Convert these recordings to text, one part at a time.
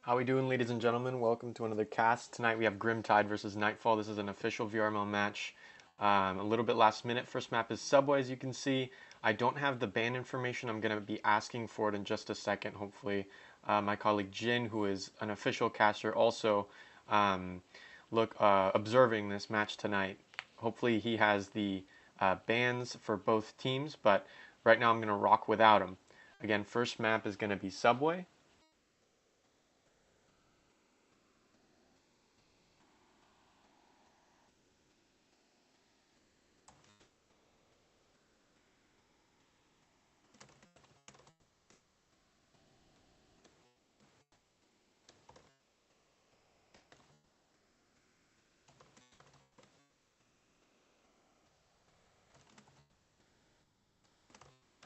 How we doing, ladies and gentlemen? Welcome to another cast. Tonight we have Grimtide versus Nightfall. This is an official VRML match. A little bit last minute. First map is Subway, as you can see. I don't have the ban information. I'm going to be asking for it in just a second, hopefully. My colleague Jin, who is an official caster, also observing this match tonight. Hopefully he has the bans for both teams, but right now I'm going to rock without him. Again, first map is going to be Subway.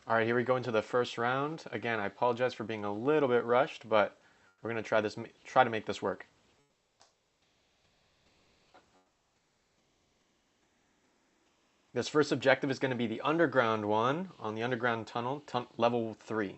All right, here we go into the first round. Again, I apologize for being a little bit rushed, but we're gonna try to make this work. This first objective is going to be the underground one on the underground tunnel, level 3.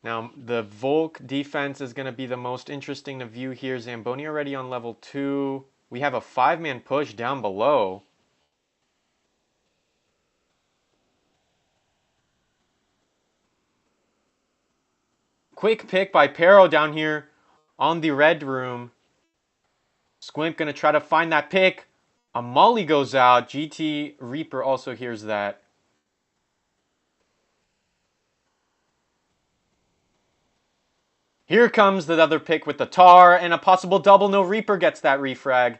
Now, the Volk defense is going to be the most interesting to view here. Zamboni already on level 2. We have a 5-man push down below. Quick pick by Pero down here on the red room. Squimp going to try to find that pick. A molly goes out. GT Reaper also hears that. Here comes the other pick with the tar and a possible double. No, Reaper gets that refrag.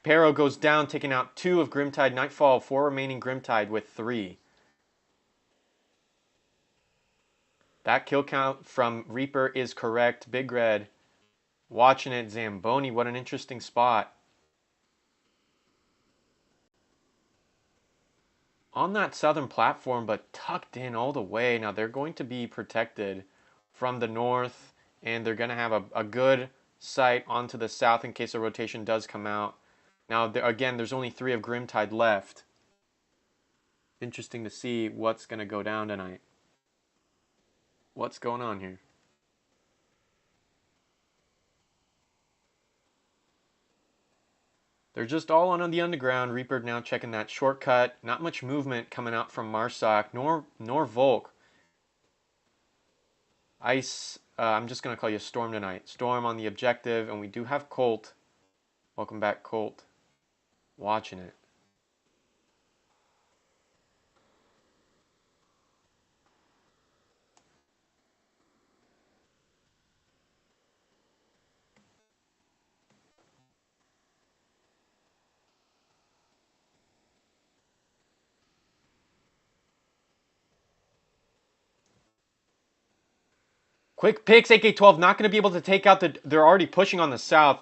Pero goes down, taking out 2 of Grimtide. Nightfall, 4 remaining Grimtide with 3. That kill count from Reaper is correct. Big Red watching it. Zamboni, what an interesting spot. On that southern platform, but tucked in all the way. Now they're going to be protected from the north, and they're going to have a good sight onto the south in case a rotation does come out. Now, again, there's only 3 of Grimtide left. Interesting to see what's going to go down tonight. What's going on here? They're just all on the underground. Reaper now checking that shortcut. Not much movement coming out from Marsoc, nor Volk. Ice, I'm just going to call you Storm tonight. Storm on the objective, and we do have Colt. Welcome back, Colt. Watching it. Quick picks, AK-12 not going to be able to take out they're already pushing on the south.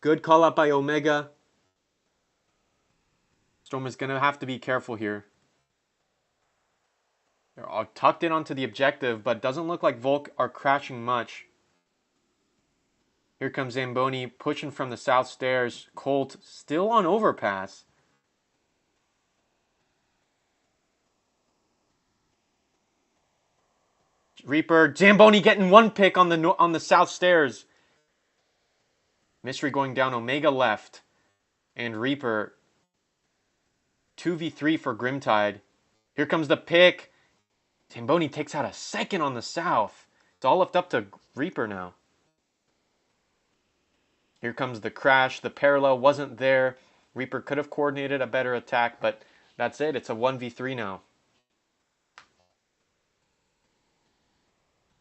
Good call out by Omega. Storm is going to have to be careful here. They're all tucked in onto the objective, but doesn't look like Volk are crashing much. Here comes Zamboni pushing from the south stairs. Colt still on overpass. Reaper, Zamboni getting 1 pick on the south stairs. Mystery going down, Omega left. And Reaper 2v3 for Grimtide. Here comes the pick. Zamboni takes out a 2nd on the south. It's all left up to Reaper now. Here comes the crash. The parallel wasn't there. Reaper could have coordinated a better attack, but that's it. It's a 1v3 now.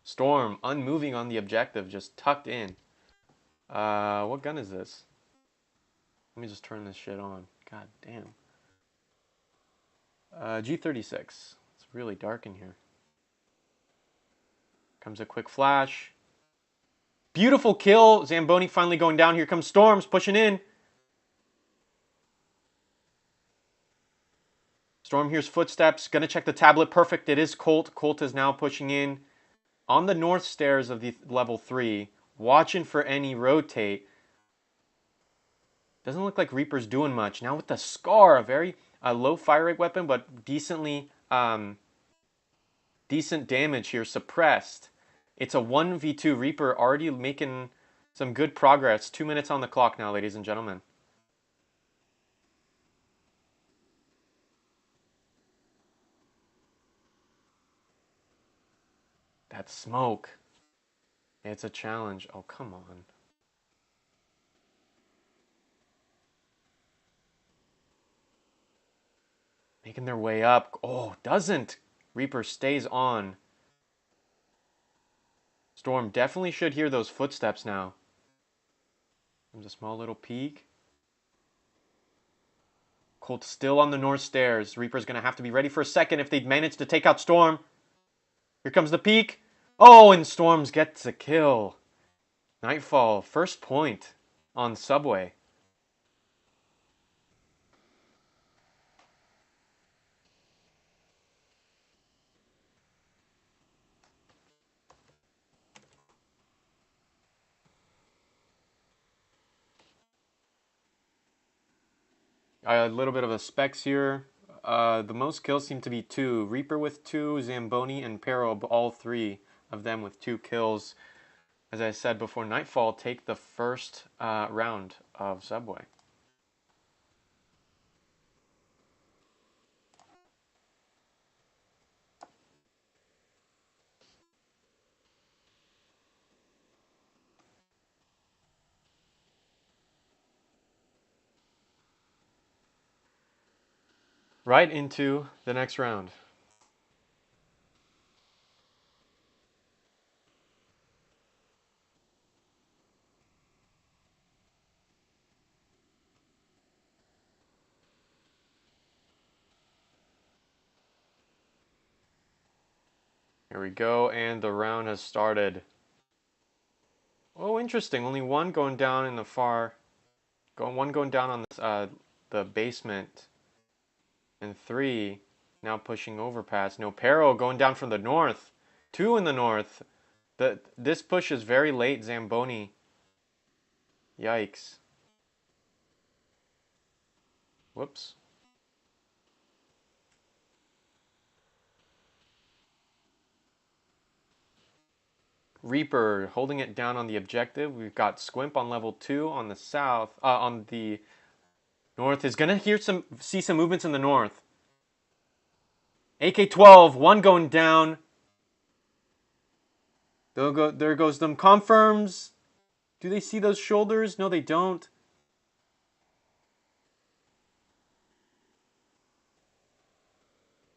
Storm, unmoving on the objective, just tucked in. What gun is this? Let me just turn this shit on. God damn. G36. It's really dark in here. Comes a quick flash. Beautiful kill. Zamboni finally going down. Here comes Storms pushing in. Storm hears footsteps. Gonna check the tablet. Perfect. It is Colt. Colt is now pushing in on the north stairs of the level 3. Watching for any rotate. Doesn't look like Reaper's doing much. Now with the Scar, a very low fire rate weapon, but decent damage here, suppressed. It's a 1v2. Reaper already making some good progress. 2 minutes on the clock now, ladies and gentlemen. That smoke. It's a challenge. Oh, come on. Making their way up. Oh, doesn't. Reaper stays on. Storm definitely should hear those footsteps now. Comes a small little peek. Colt still on the north stairs. Reaper's going to have to be ready for a second if they manage to take out Storm. Here comes the peek. Oh, and Storms gets a kill. Nightfall, first point on Subway. A little bit of a specs here. The most kills seem to be 2. Reaper with 2, Zamboni and Pero, all 3 of them with 2 kills. As I said before, Nightfall take the first round of Subway. Right into the next round. Here we go, and the round has started. Oh, interesting. Only one going down in the far... One going down on this, the basement. And 3 now pushing overpass. No, Pero going down from the north. 2 in the north. This push is very late, Zamboni. Yikes. Whoops. Reaper holding it down on the objective. We've got Squimp on level 2 on the south. On the north is gonna see some movements in the north. AK-12, 1 going down. There goes them confirms. Do they see those shoulders? No, they don't.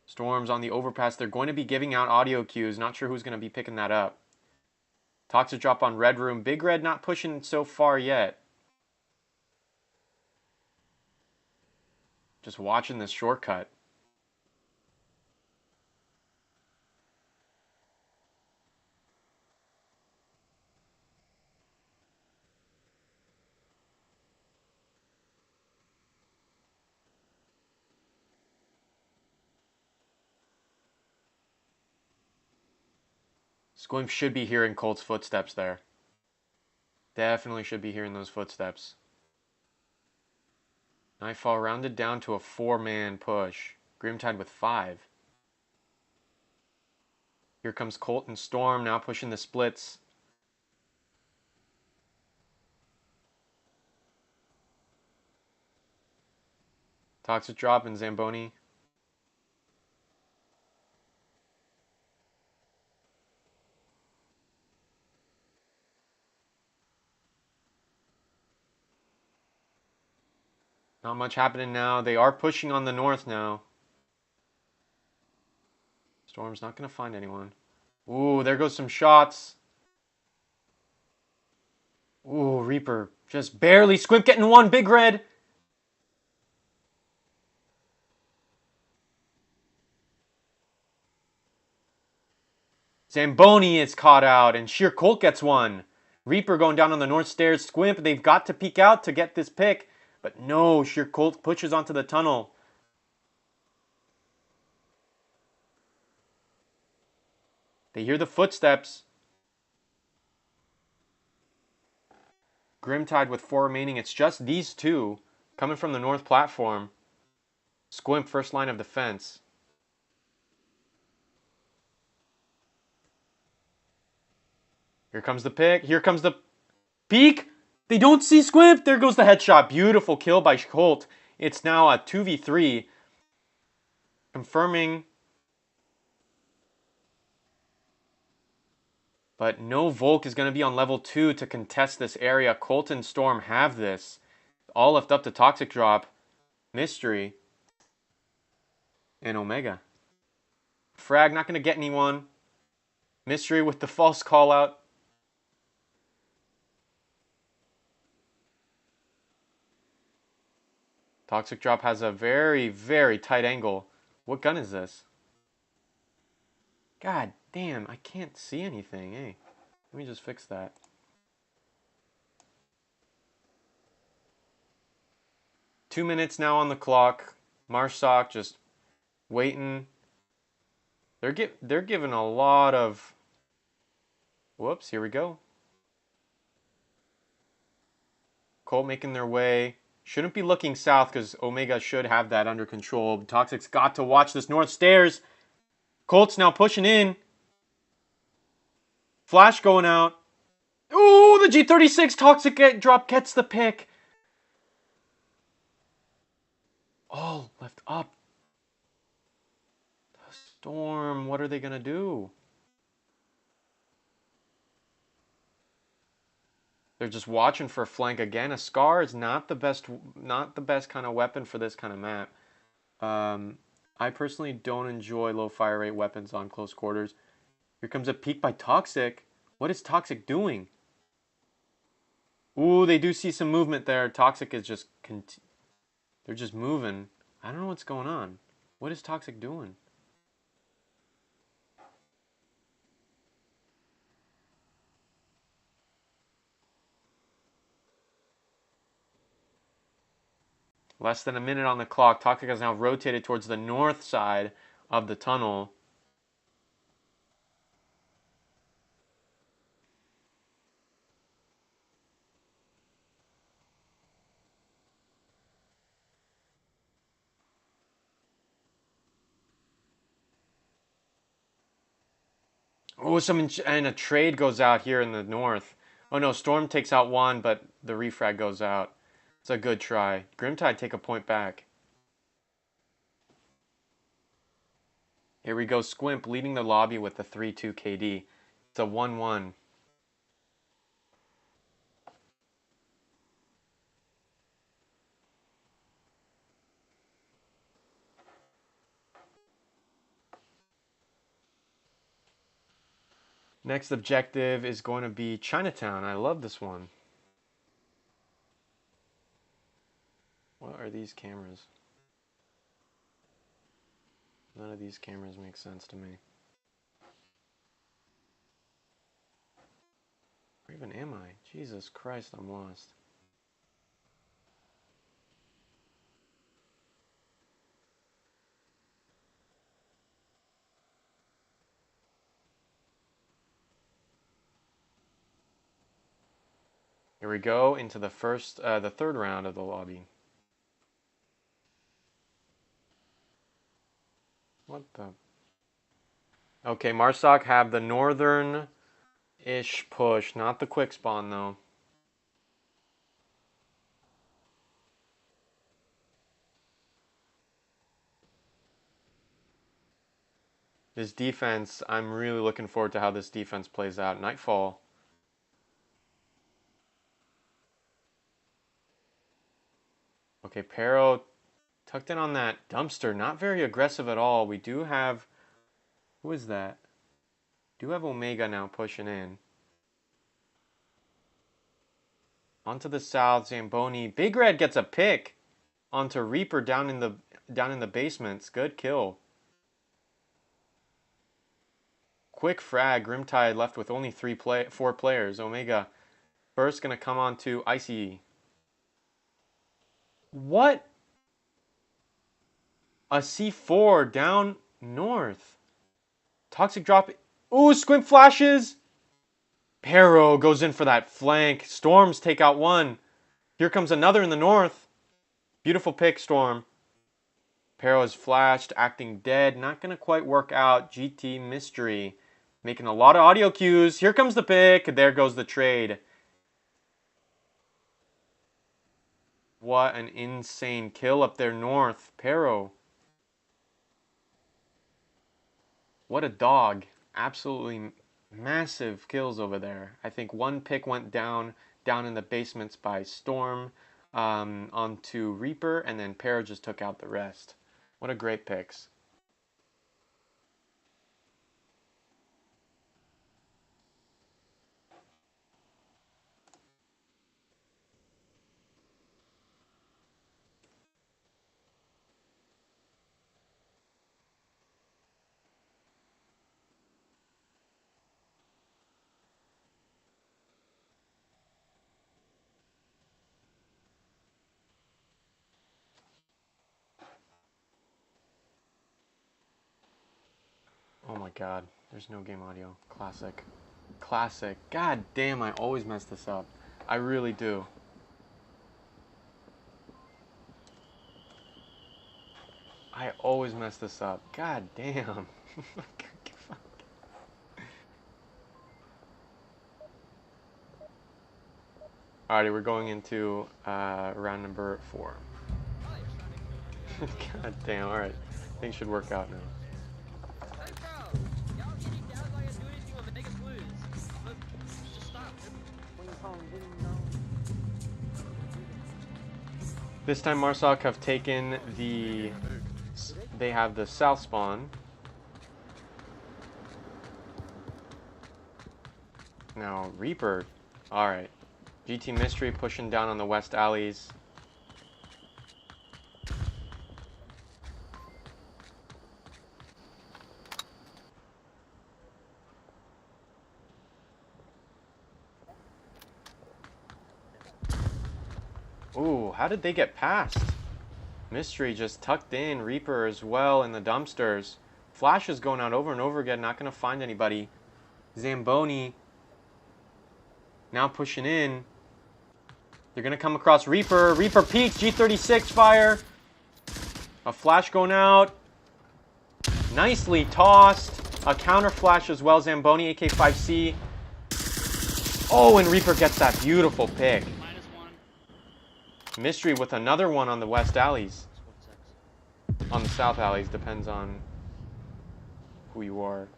Storms on the overpass. They're going to be giving out audio cues. Not sure who's going to be picking that up. Toxic drop on Red Room. Big Red not pushing so far yet. Just watching this shortcut. Squimp should be hearing Colt's footsteps there. Definitely should be hearing those footsteps. Nightfall rounded down to a 4-man push. Grimtide with 5. Here comes Colt and Storm now pushing the splits. Toxic drop and Zamboni. Not much happening now. They are pushing on the north now. Storm's not going to find anyone. Ooh, there goes some shots. Ooh, Reaper just barely. Squimp getting 1. Big Red. Zamboni is caught out, and Sheer Colt gets 1. Reaper going down on the north stairs. Squimp, they've got to peek out to get this pick. But no, Sheer Colt pushes onto the tunnel. They hear the footsteps. Grimtide with 4 remaining. It's just these two coming from the north platform. Squimp, first line of defense. Here comes the pick. Here comes the peek. They don't see Squimp. There goes the headshot. Beautiful kill by Colt. It's now a 2v3. Confirming. But no Volk is going to be on level 2 to contest this area. Colt and Storm have this. All left up to Toxic Drop, Mystery, and Omega. Frag not going to get anyone. Mystery with the false call out. Toxic Drop has a very, very tight angle. What gun is this? God damn, I can't see anything. Hey, let me just fix that. Two minutes now on the clock. Marsoc just waiting. They're giving a lot of... Whoops, here we go. Colt making their way. Shouldn't be looking south because Omega should have that under control. Toxic's got to watch this north stairs. Colt's now pushing in. Flash going out. Ooh, the G36 Toxic drop gets the pick. Oh, left up. The Storm, what are they going to do? They're just watching for a flank again. A Scar is not the best kind of weapon for this kind of map. I personally don't enjoy low fire rate weapons on close quarters. Here comes a peek by Toxic. What is Toxic doing? Ooh, they do see some movement there. Toxic is just... They're just moving. I don't know what's going on. What is Toxic doing? Less than a minute on the clock. Toxic has now rotated towards the north side of the tunnel. Oh, and a trade goes out here in the north. Oh no, Storm takes out one, but the refrag goes out. It's a good try. Grimtide take a point back. Here we go, Squimp leading the lobby with the 3-2 KD. It's a 1-1. Next objective is going to be Chinatown. I love this one. What are these cameras? None of these cameras make sense to me. Where even am I? Jesus Christ, I'm lost. Here we go into the third round of the lobby. What the? Okay, Marsoc have the northern-ish push, not the quick spawn though. This defense, I'm really looking forward to how this defense plays out. Nightfall. Okay, Pero tucked in on that dumpster. Not very aggressive at all. We do have... Who is that? Do have Omega now pushing in. Onto the south, Zamboni. Big Red gets a pick onto Reaper down in the basements. Good kill. Quick frag. Grimtide left with only 4 players. Omega first gonna come on to Icy. What? A C4 down north. Toxic drop. Ooh, Squimp flashes. Pero goes in for that flank. Storms take out one. Here comes another in the north. Beautiful pick, Storm. Pero is flashed, acting dead. Not going to quite work out. GT Mystery making a lot of audio cues. Here comes the pick. There goes the trade. What an insane kill up there north. Pero. What a dog. Absolutely massive kills over there. I think one pick went down in the basements by Storm onto Reaper, and then Pero just took out the rest. What a great picks. Oh my god, there's no game audio. Classic. Classic. God damn, I always mess this up. I really do. I always mess this up. God damn. Alrighty, we're going into round number 4. God damn, alright. Things should work out now. This time Marsoc have taken the... They have the south spawn. Now Reaper. Alright. GT Mystery pushing down on the west alleys. Ooh, how did they get past? Mystery just tucked in. Reaper as well in the dumpsters. Flash is going out over and over again. Not going to find anybody. Zamboni now pushing in. They're going to come across Reaper. Reaper peeks. G36 fire. A flash going out. Nicely tossed. A counter flash as well. Zamboni AK5C. Oh, and Reaper gets that beautiful pick. Mystery with another one on the west alleys. On the south alleys, depends on who you are.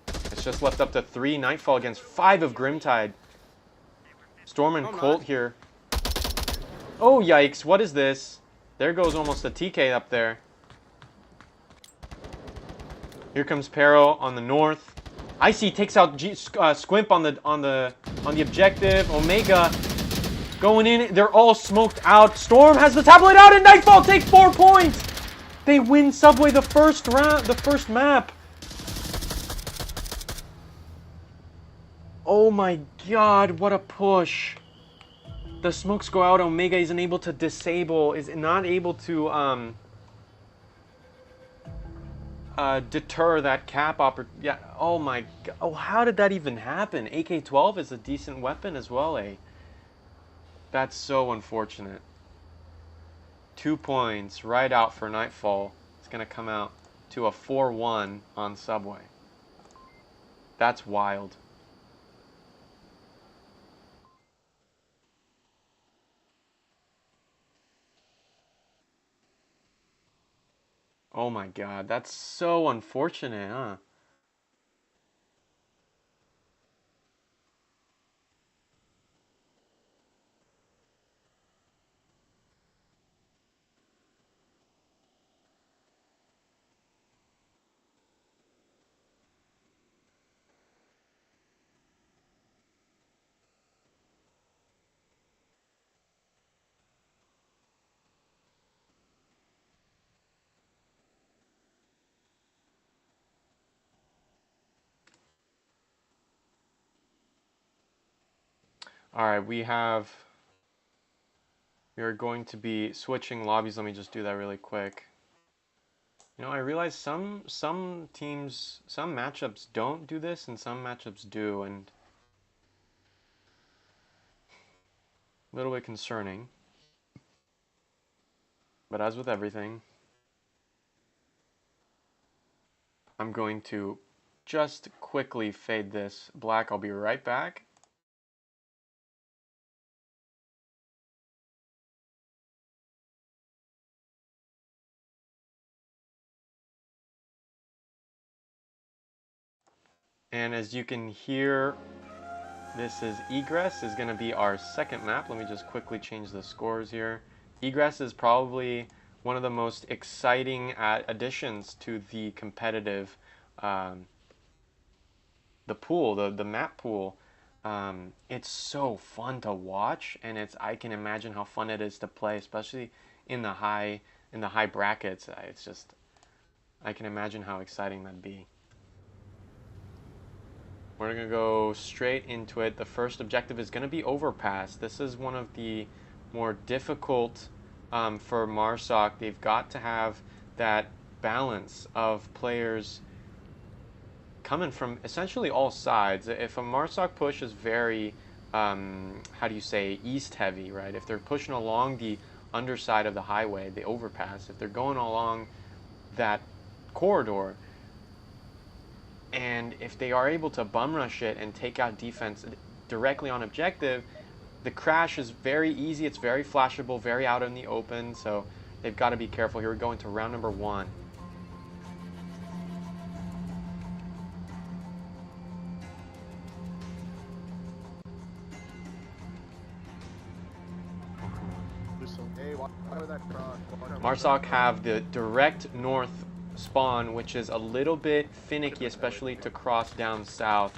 It's just left up to 3. Nightfall against 5 of Grimtide. Storm and Colt here. Oh, yikes. What is this? There goes almost a TK up there. Here comes Pero on the north. Icy takes out Squimp on the objective. Omega going in, they're all smoked out. Storm has the tablet out, and Nightfall takes 4 points. They win Subway the first round, the first map. Oh my god, what a push. The smokes go out. Omega isn't able to disable, is not able to deter that cap opportunity. Yeah, oh my god. Oh, how did that even happen? AK-12 is a decent weapon as well, eh? That's so unfortunate. 2 points right out for Nightfall. It's going to come out to a 4-1 on Subway. That's wild. Oh my god, that's so unfortunate, huh? Alright, we are going to be switching lobbies. Let me just do that really quick. You know, I realize some teams, some matchups don't do this and some matchups do, and A little bit concerning. But as with everything, I'm going to just quickly fade this black. I'll be right back. And as you can hear, this is Egress is going to be our second map. Let me just quickly change the scores here. Egress is probably one of the most exciting additions to the competitive, the pool, the map pool. It's so fun to watch, and I can imagine how fun it is to play, especially in the high brackets. It's just, I can imagine how exciting that'd be. We're going to go straight into it. The first objective is going to be Overpass. This is one of the more difficult for Marsoc. They've got to have that balance of players coming from essentially all sides. If a Marsoc push is very, how do you say, east heavy, right? If they're pushing along the underside of the highway, the overpass, if they're going along that corridor, and if they are able to bum rush it and take out defense directly on objective, the crash is very easy. It's very flashable, very out in the open. So they've got to be careful. Here we go into round number 1. Marsoc have the direct north spawn, which is a little bit finicky, especially to cross down south.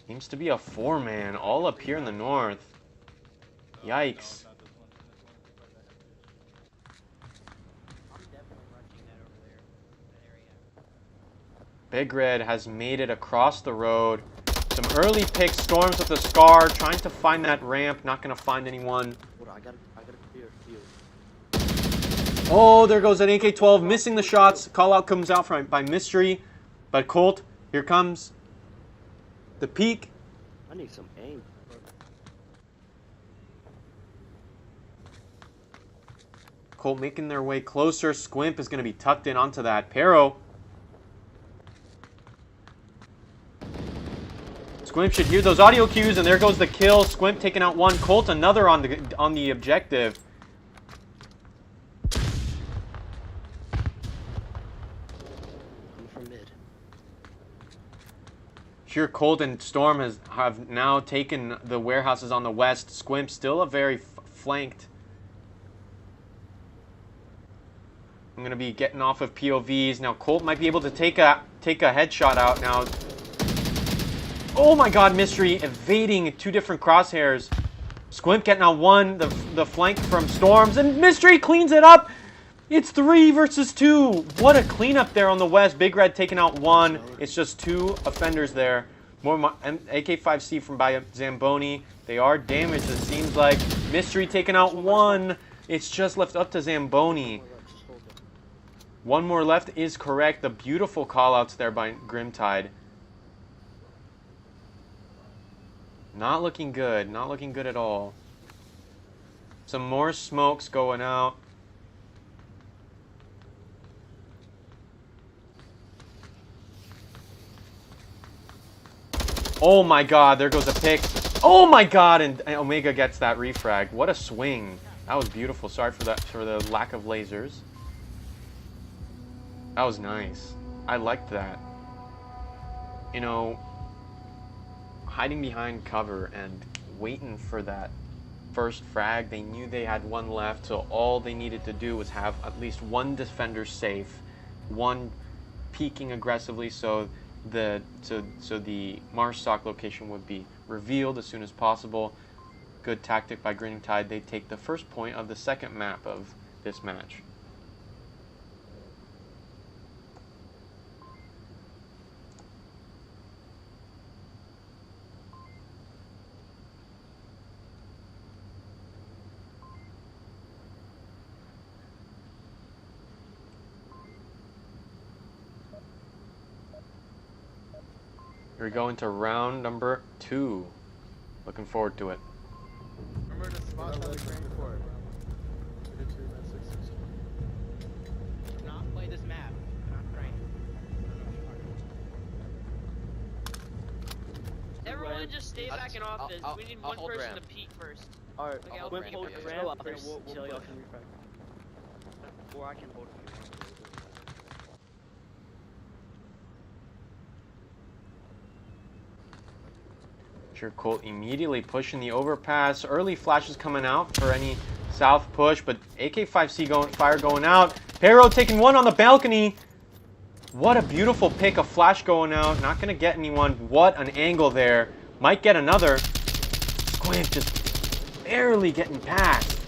Seems to be a 4-man all up here in the north. Yikes. Big Red has made it across the road. Some early picks, Storms with the Scar, trying to find that ramp, not going to find anyone. Oh, there goes an AK-12, missing the shots. Call out comes out by Mystery. But Colt, here comes the peak. I need some aim. Colt making their way closer. Squimp is going to be tucked in onto that. Pero. Squimp should hear those audio cues, and there goes the kill. Squimp taking out one. Colt another on the objective. Here, Colt and Storm have now taken the warehouses on the west. Squimp still a very flanked. I'm gonna be getting off of POVs now. Colt might be able to take a headshot out now. Oh my God, Mystery evading 2 different crosshairs. Squimp getting out one, the flank from Storms, and Mystery cleans it up. It's 3 versus 2. What a cleanup there on the west. Big Red taking out one. It's just 2 offenders there. More AK-5C from by Zamboni. They are damaged, it seems like. Mystery taking out one. It's just left up to Zamboni. One more left is correct. The beautiful callouts there by Grimtide. Not looking good. Not looking good at all. Some more smokes going out. Oh my God, there goes a pick. Oh my God, and Omega gets that refrag. What a swing. That was beautiful. Sorry for the lack of lasers. That was nice. I liked that. You know, hiding behind cover and waiting for that first frag. They knew they had one left, so all they needed to do was have at least one defender safe, one peeking aggressively, so the Marsoc location would be revealed as soon as possible. Good tactic by Grimtide. They take the first point of the second map of this match. Here we go into round number 2. Looking forward to it. Not play this map. Not trying. Everyone just stay back in office. We need one person to peek first. Alright, Okay, I'll hold peek ramp first. until y'all can refresh. Or I can hold it. Sure, Colt immediately pushing the overpass. Early flashes coming out for any south push, but AK-5C fire going out. Pero taking one on the balcony. What a beautiful pick, a flash going out. Not going to get anyone. What an angle there. Might get another. Squint just barely getting past.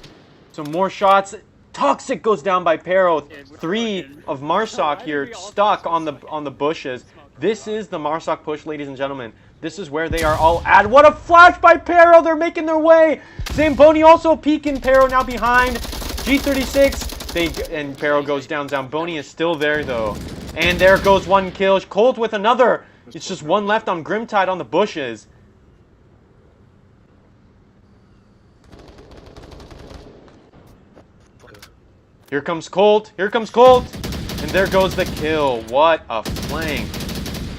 Some more shots. Toxic goes down by Pero. 3 of Marsoc here stuck on the bushes. This is the Marsoc push, ladies and gentlemen. This is where they are all at. What a flash by Pero. They're making their way. Zamboni also peeking. Pero now behind. G36. And Pero goes down. Zamboni is still there, though. And there goes one kill. Colt with another. It's just one left on Grimtide on the bushes. Here comes Colt. Here comes Colt. And there goes the kill. What a flank.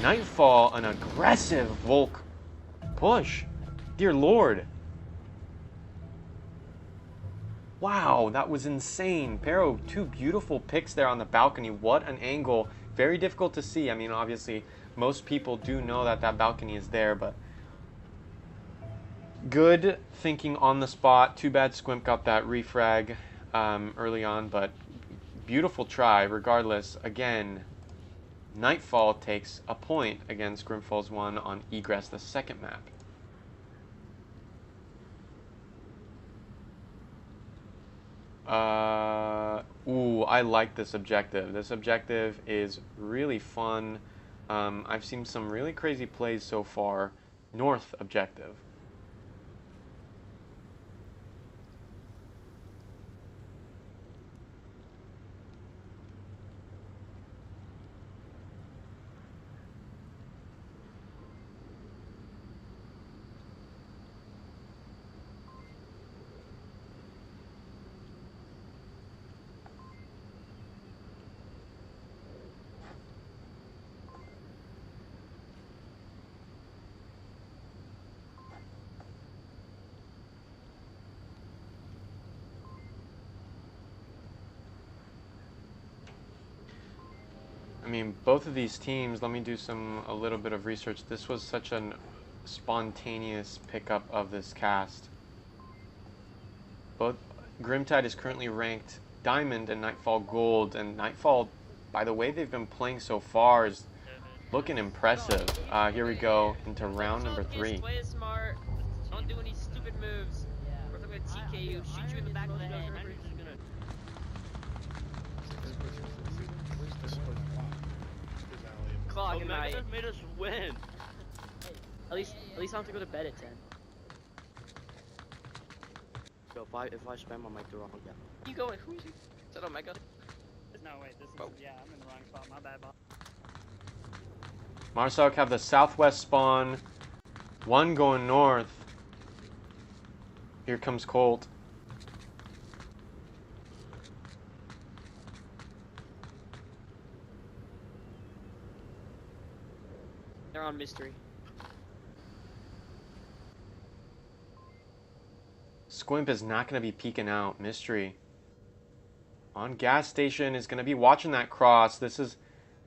Nightfall, an aggressive Volk push. Dear Lord. Wow, that was insane. Pero, 2 beautiful picks there on the balcony. What an angle. Very difficult to see. I mean, obviously, most people do know that that balcony is there, but good thinking on the spot. Too bad Squimp got that refrag early on, but beautiful try regardless. Again, Nightfall takes a point against Grimfalls 1 on Egress, the second map. Ooh, I like this objective. This objective is really fun. I've seen some really crazy plays so far. North objective. I mean, both of these teams, let me do a little bit of research. This was such a spontaneous pickup of this cast. Both Grimtide is currently ranked Diamond and Nightfall Gold, and Nightfall, by the way they've been playing so far, is looking impressive. Here we go into round number 3. Play it smart. Don't do any stupid moves. We're gonna TK you, shoot you in the back of the head. Clock and I made us win. at least I don't have to go to bed at 10. Yo, if I spam my mic the wrong way. You going? Who is he? Is that Omega? No, wait, this is, yeah, I'm in the wrong spot, my bad, Bob. Marsoc have the southwest spawn. One going north. Here comes Colt. They're on mystery. Squimp is not going to be peeking out. Mystery. On gas station is going to be watching that cross.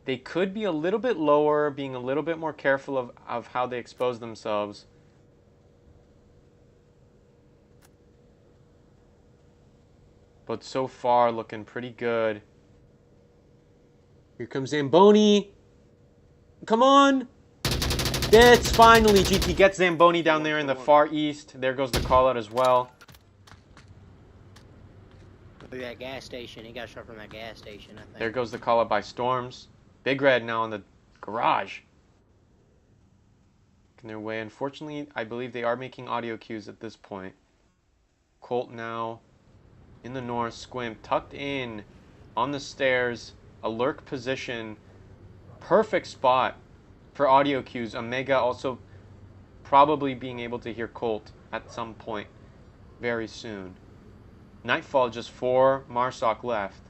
They could be a little bit lower, being a little bit more careful of how they expose themselves. But so far, looking pretty good. Here comes Zamboni. Come on. It's finally GT gets Zamboni down there in the far east. There goes the call out as well. Look at that gas station. He got shot from that gas station, I think. There goes the call out by Storms. Big Red now in the garage. In their way. Unfortunately, I believe they are making audio cues at this point. Colt now in the north. Squimp tucked in on the stairs. A lurk position. Perfect spot for audio cues. Omega also probably being able to hear Colt at some point. very soon. Nightfall, just 4 Marsoc left.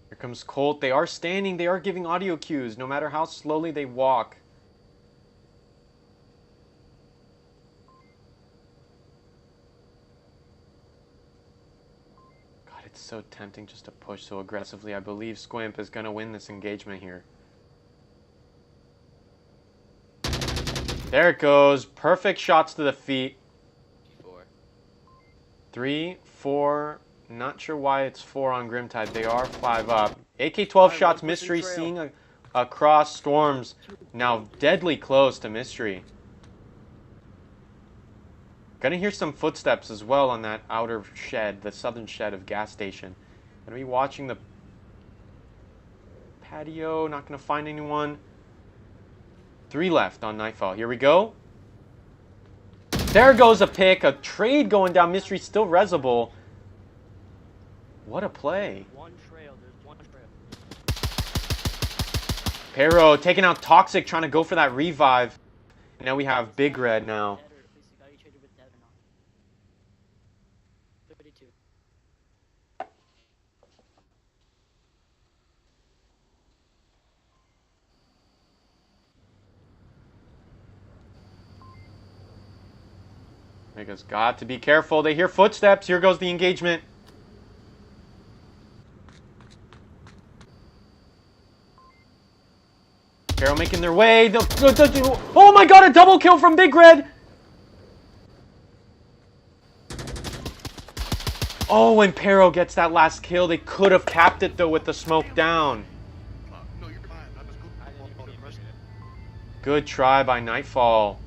Here comes Colt. They are standing. They are giving audio cues, no matter how slowly they walk. God, it's so tempting just to push so aggressively. I believe Squimp is going to win this engagement here. There it goes. Perfect shots to the feet. 3, 4. Not sure why it's 4 on Grimtide. They are 5 up. AK-12 shots. Mystery seeing across Storms. Now deadly close to Mystery. Gonna hear some footsteps as well on that outer shed, the southern shed of gas station. Gonna be watching the patio. Not gonna find anyone. 3 left on Nightfall. Here we go. There goes a pick. A trade going down. Mystery still resable. What a play. One trail. There's one trail. Pero taking out Toxic, trying to go for that revive. And now we have Big Red now. 32. Mega's got to be careful. They hear footsteps. Here goes the engagement. Pero making their way. Oh my god, a double kill from Big Red. Oh, and Pero gets that last kill. They could have capped it though with the smoke down. Good try by Nightfall.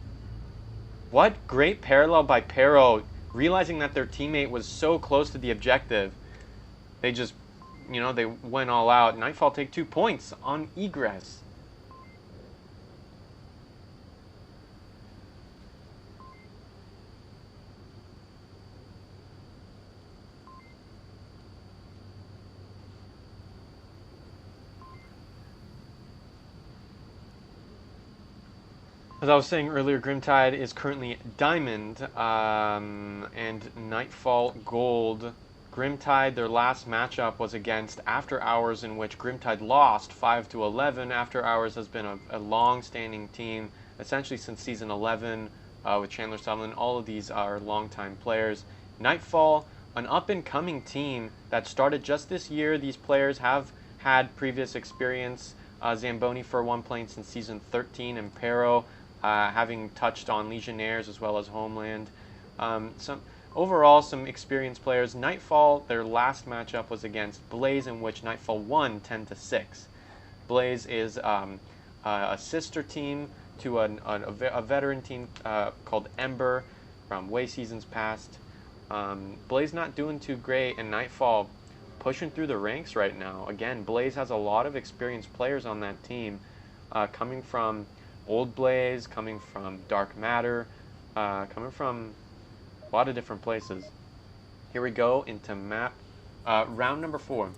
What great parallel by Pero, realizing that their teammate was so close to the objective. They just, they went all out. Nightfall take 2 points on Egress. As I was saying earlier, Grimtide is currently Diamond and Nightfall Gold. Grimtide, their last matchup was against After Hours, in which Grimtide lost 5-11. After Hours has been a long-standing team, essentially since Season 11 with Chandler Sutherland. All of these are longtime players. Nightfall, an up-and-coming team that started just this year. These players have had previous experience. Zamboni for one playing since Season 13, and Pero having touched on Legionnaires as well as Homeland. Overall, some experienced players. Nightfall, their last matchup was against Blaze, in which Nightfall won 10-6. Blaze is a sister team to a veteran team called Ember from way seasons past. Blaze not doing too great, and Nightfall pushing through the ranks right now. Again, Blaze has a lot of experienced players on that team, coming from Old Blaze, coming from Dark Matter, coming from a lot of different places. Here we go into map round number 4.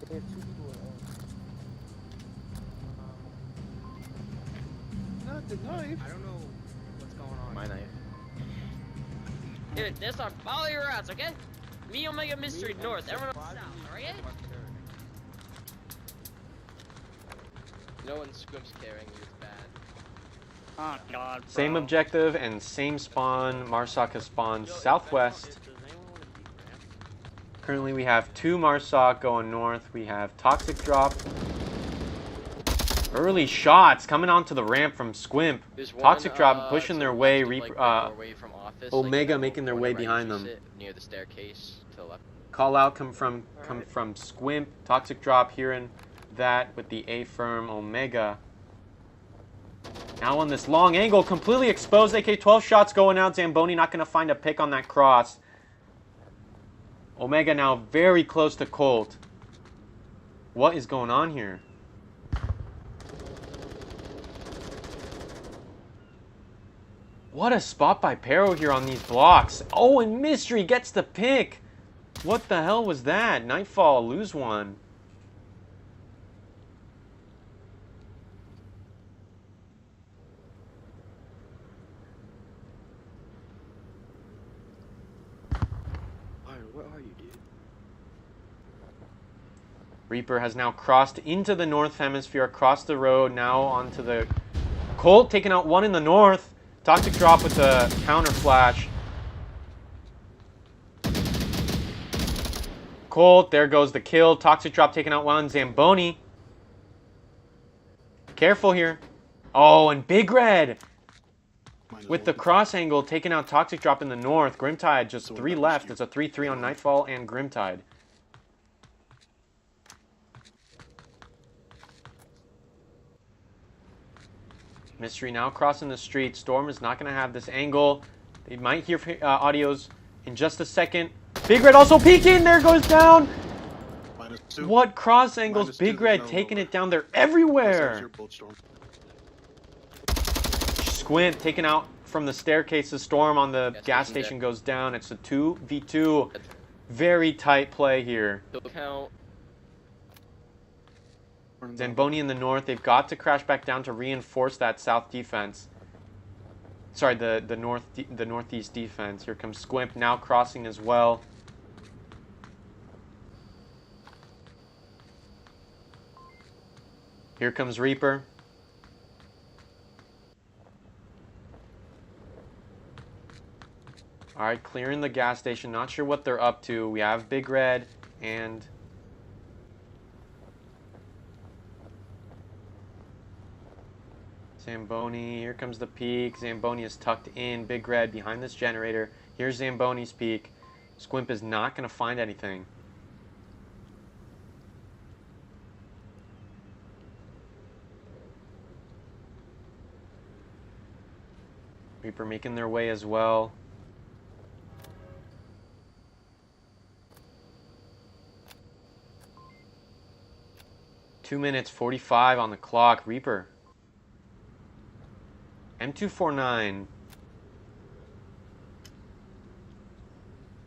They have 2 people. Not the knife. I don't know what's going on. My knife. Dude, this on follow your routes, okay? Me, Omega Mystery north, everyone else south, alright? No one Squimp's carrying you, it's bad. Oh god, bro. Same objective and same spawn. Marsoc has spawned southwest. Currently we have 2 Marsoc going north. We have Toxic Drop. Early shots coming onto the ramp from Squimp. Toxic Drop pushing their way. Omega making their way behind them. Near the staircase to the left. Call out come from Squimp. Toxic Drop hearing that with the A-firm Omega. Now on this long angle, completely exposed. AK-12 shots going out. Zamboni not going to find a pick on that cross. Omega now very close to Colt. What is going on here? What a spot by Pero here on these blocks. Oh, and Mystery gets the pick. What the hell was that? Nightfall lose one. Where are you, dude? Reaper has now crossed into the north hemisphere, across the road, now onto the Colt, taking out one in the north. Toxic drop with the counter flash. Colt, there goes the kill. Toxic drop taking out one. Zamboni. Careful here. Oh, and Big Red with the cross angle taking out Toxic drop in the north. Grimtide just 3 left. It's a 3-3 on Nightfall and Grimtide. Mystery now crossing the street. Storm is not going to have this angle. They might hear audios in just a second. Big Red also peeking. There goes down. -2. What cross angles? -2, Big there's Red no taking lower. it down. They're That's everywhere. your bolt storm. Squint taken out from the staircases. Storm on the gas station station goes down. It's a 2v2. Very tight play here. Kill count. Zamboni in the north. They've got to crash back down to reinforce that south defense. Sorry, the northeast defense. Here comes Squimp now crossing as well. Here comes Reaper. Alright, clearing the gas station. Not sure what they're up to. We have Big Red and Zamboni. Here comes the peak. Zamboni is tucked in. Big Red behind this generator. Here's Zamboni's peak. Squimp is not going to find anything. Reaper making their way as well. Two minutes 45 on the clock. Reaper. M249.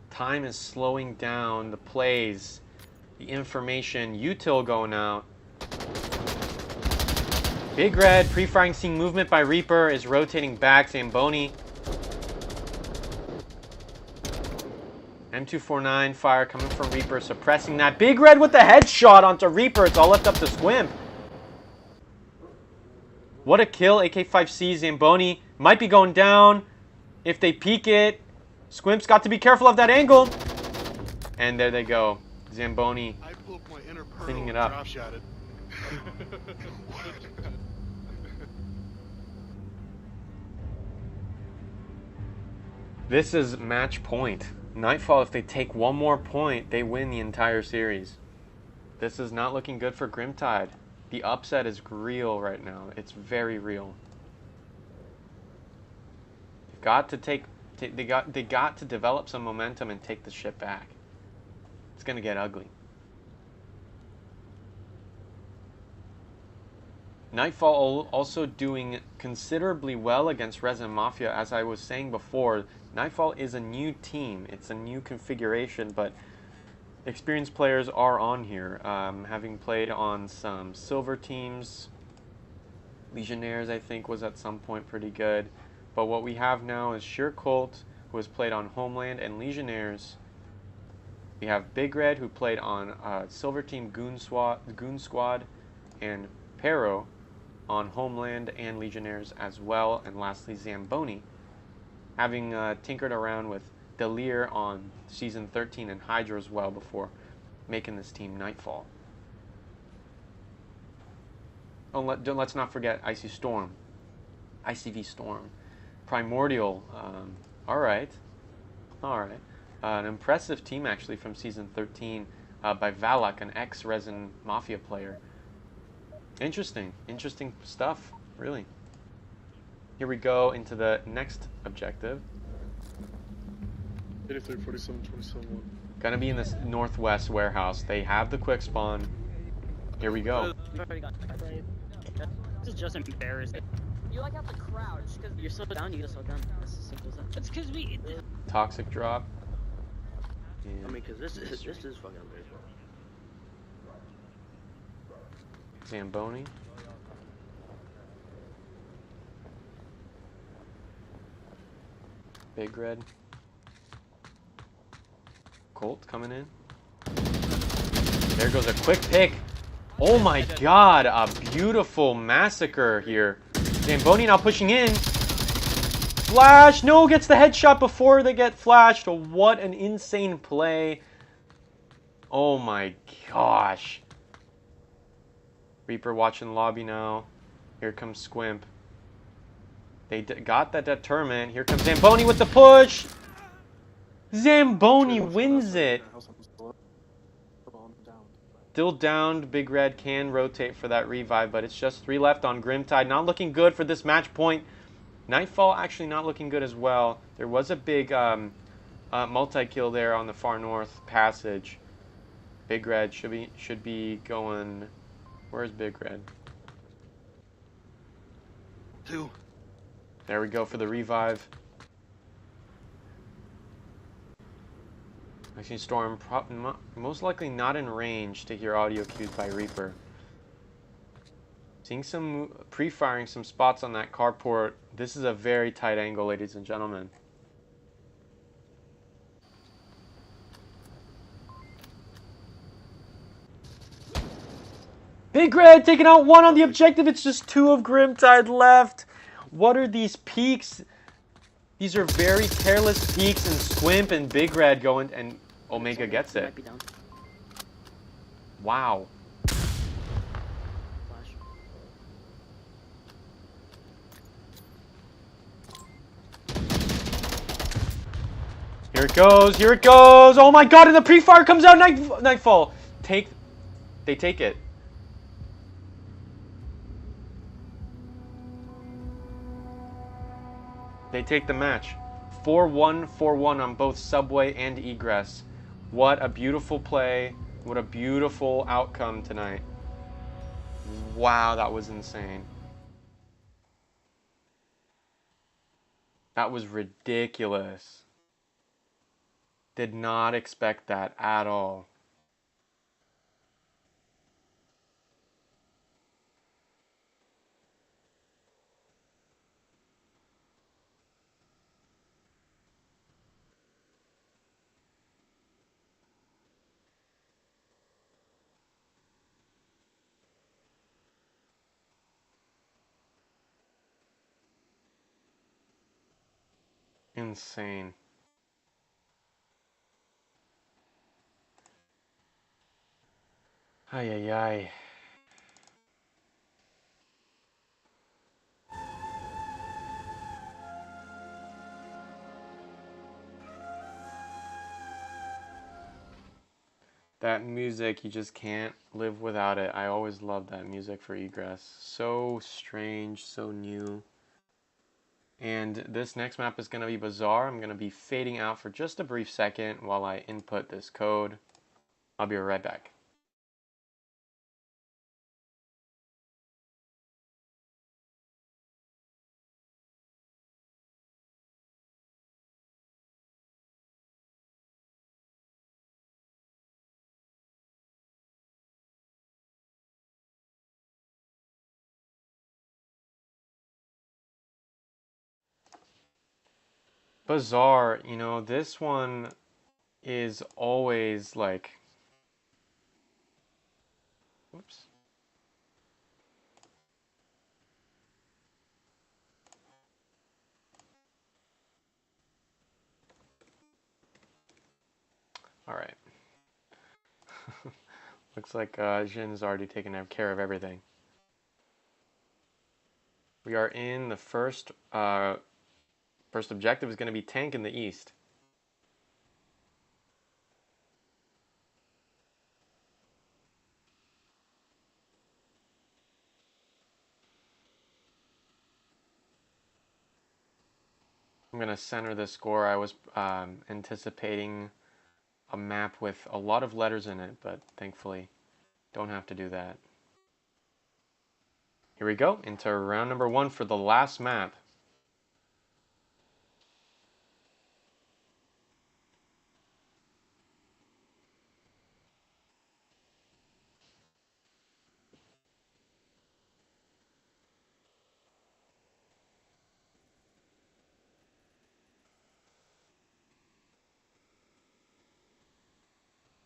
Time is slowing down. The plays. The information. Util going out. Big Red, pre-firing seeing movement by Reaper, is rotating back. Zamboni. M249 fire coming from Reaper, suppressing that. Big Red with the headshot onto Reaper. It's all left up to Squimp. What a kill. AK-5C. Zamboni might be going down if they peek it. Squimp's got to be careful of that angle. And there they go. Zamboni I pulled my inner pearl cleaning it and up. drop shot it. This is match point. Nightfall, if they take one more point, they win the entire series. This is not looking good for Grimtide. The upset is real right now. It's very real. They've got to they got to develop some momentum and take the shit back. It's gonna get ugly. Nightfall also doing considerably well against Resin Mafia. As I was saying before, Nightfall is a new team. It's a new configuration, but experienced players are on here, having played on some silver teams. Legionnaires, I think, was at some point pretty good. But what we have now is Sheer Colt, who has played on Homeland and Legionnaires. We have Big Red, who played on Silver Team Goon Squad, and Pero on Homeland and Legionnaires as well. And lastly, Zamboni, having tinkered around with Delir on Season 13 and Hydra as well before making this team Nightfall. Oh, let's not forget Icy Storm. ICV Storm. Primordial. Alright. Alright. An impressive team, actually, from Season 13 by Valak, an ex-Resin Mafia player. Interesting. Interesting stuff, really. Here we go into the next objective. 83, 47, 27, 1. Gonna be in this northwest warehouse. They have the quick spawn. Here we go. This is just embarrassing. You like have to crouch because You're so down, you gotta slow down. That's as simple as that. it's because we. Toxic drop. I mean, cause this is fucking unbelievable. Zamboni. Big Red. Colt coming in. There goes a quick pick. Oh my god, a beautiful massacre here. Zamboni now pushing in. Flash! No, gets the headshot before they get flashed. What an insane play. Oh my gosh. Reaper watching lobby now. Here comes Squimp. They got that determinant. Here comes Zamboni with the push. Zamboni wins it. Still downed. Big Red can rotate for that revive, but it's just 3 left on Grimtide. Not looking good for this match point. Nightfall actually not looking good as well. There was a big multi-kill there on the far north passage. Big Red should be going. Where's Big Red? 2. There we go for the revive. I see Storm most likely not in range to hear audio cues by Reaper. Seeing some pre-firing some spots on that carport. This is a very tight angle, ladies and gentlemen. Big Red taking out 1 on the objective. It's just 2 of Grimtide left. What are these peaks? These are very careless peaks, and Squimp and Big Red going, and Omega gets it. Might be down. Wow. Flash. Here it goes. Here it goes. Oh my god, and the pre-fire comes out. Nightfall. They take it. They take the match. 4-1, 4-1 on both Subway and Egress. What a beautiful play. What a beautiful outcome tonight. Wow, that was insane. That was ridiculous. Did not expect that at all. Insane. Ay, ay, ay. That music, you just can't live without it. I always loved that music for Egress. So strange, so new. And this next map is going to be Bazaar. I'm going to be fading out for just a brief second while I input this code. I'll be right back. Bazaar, you know, this one is always like, whoops. All right. Looks like Jin's already taken care of everything. We are in the first objective is going to be tank in the east. I'm going to center the score. I was anticipating a map with a lot of letters in it, but thankfully don't have to do that. Here we go, into round number 1 for the last map.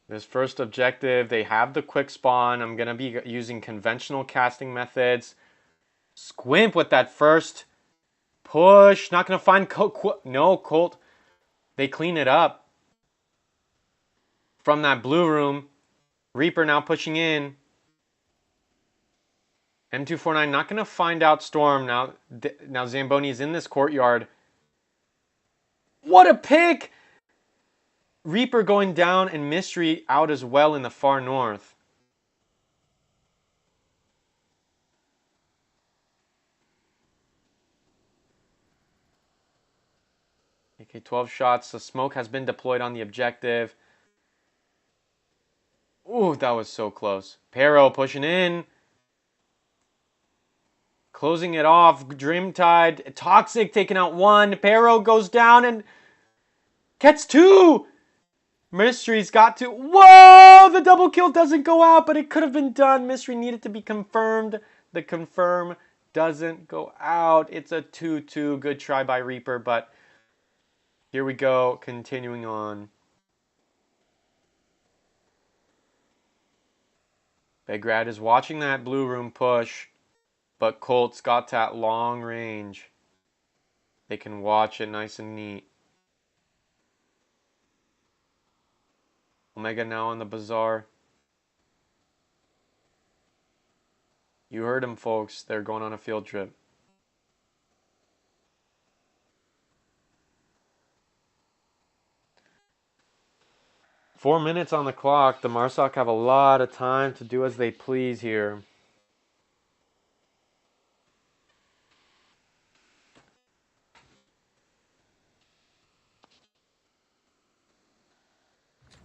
This first objective, they have the quick spawn. I'm going to be using conventional casting methods. Squimp with that first push. Not going to find Colt. No, Colt. They clean it up. From that blue room. Reaper now pushing in. M249 not going to find out Storm. Now Zamboni's in this courtyard. What a pick! Reaper going down and Mystery out as well in the far north. AK-12 shots. The smoke has been deployed on the objective. Ooh, that was so close. Pero pushing in. Closing it off. Dreamtide. Toxic taking out 1. Pero goes down and gets 2. Mystery's got to... Whoa! The double kill doesn't go out, but it could have been done. Mystery needed to be confirmed. The confirm doesn't go out. It's a 2-2. Good try by Reaper, but here we go. Continuing on. Begrad is watching that blue room push, but Colt's got that long range. They can watch it nice and neat. Omega now on the bazaar. You heard him, folks. They're going on a field trip. Four minutes on the clock. The Marsoc have a lot of time to do as they please here.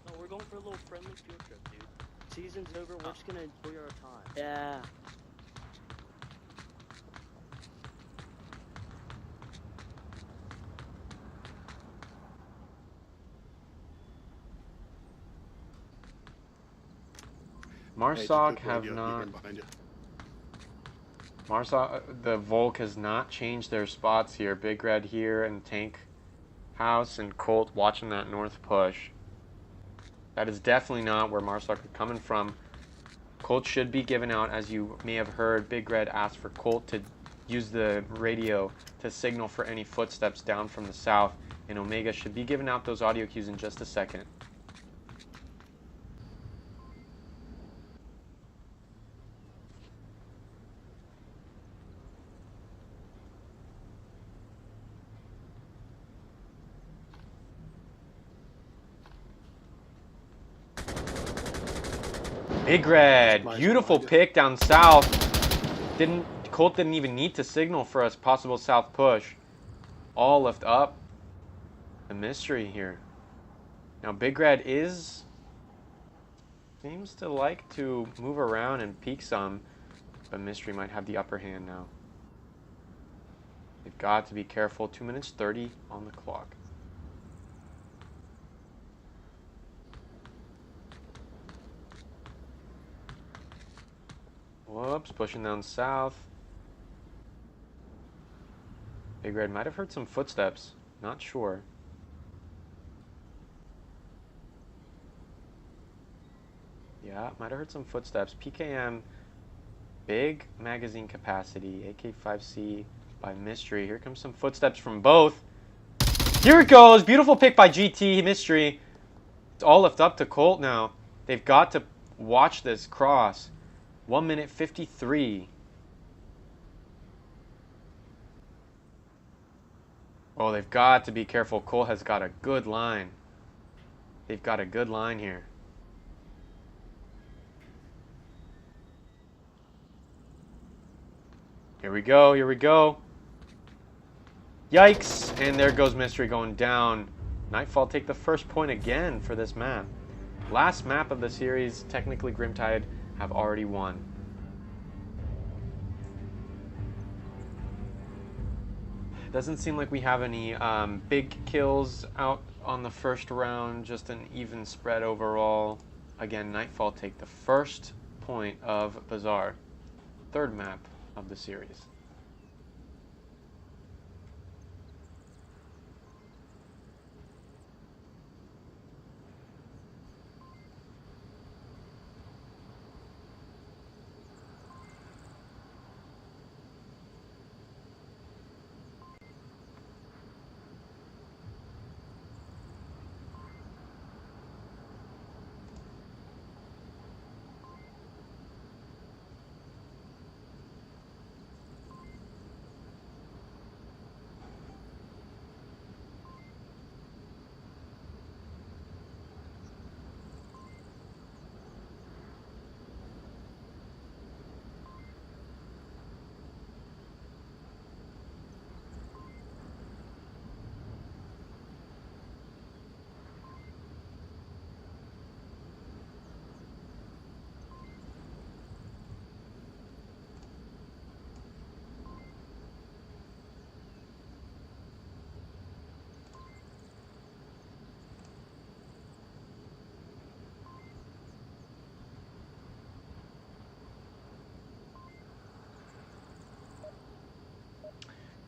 No, we're going for a little friendly field trip, dude. Season's over, we're just gonna enjoy our time. Yeah. Marsoc have not... Marsoc, the Volk has not changed their spots here. Big Red here and Tank House and Colt watching that north push. That is definitely not where Marsoc are coming from. Colt should be given out, as you may have heard. Big Red asked for Colt to use the radio to signal for any footsteps down from the south. And Omega should be giving out those audio cues in just a second. Big Red, beautiful pick down south. Colt didn't even need to signal for a possible south push. All left up. The mystery here. Now Big Red seems to like to move around and peek some, but Mystery might have the upper hand now. They've got to be careful. 2 minutes 30 on the clock. Whoops, pushing down south. Big Red might have heard some footsteps. Not sure. Yeah, might have heard some footsteps. PKM, big magazine capacity. AK-5C by Mystery. Here comes some footsteps from both. Here it goes. Beautiful pick by GT Mystery. It's all left up to Colt now. They've got to watch this cross. 1 minute 53. Oh, they've got to be careful. Cole has got a good line. They've got a good line here. Here we go. Here we go. Yikes! And there goes Mystery going down. Nightfall take the first point again for this map. Last map of the series, technically Grimtide have already won. Doesn't seem like we have any big kills out on the first round, just an even spread overall. Again, Nightfall take the first point of Bazaar. Third map of the series.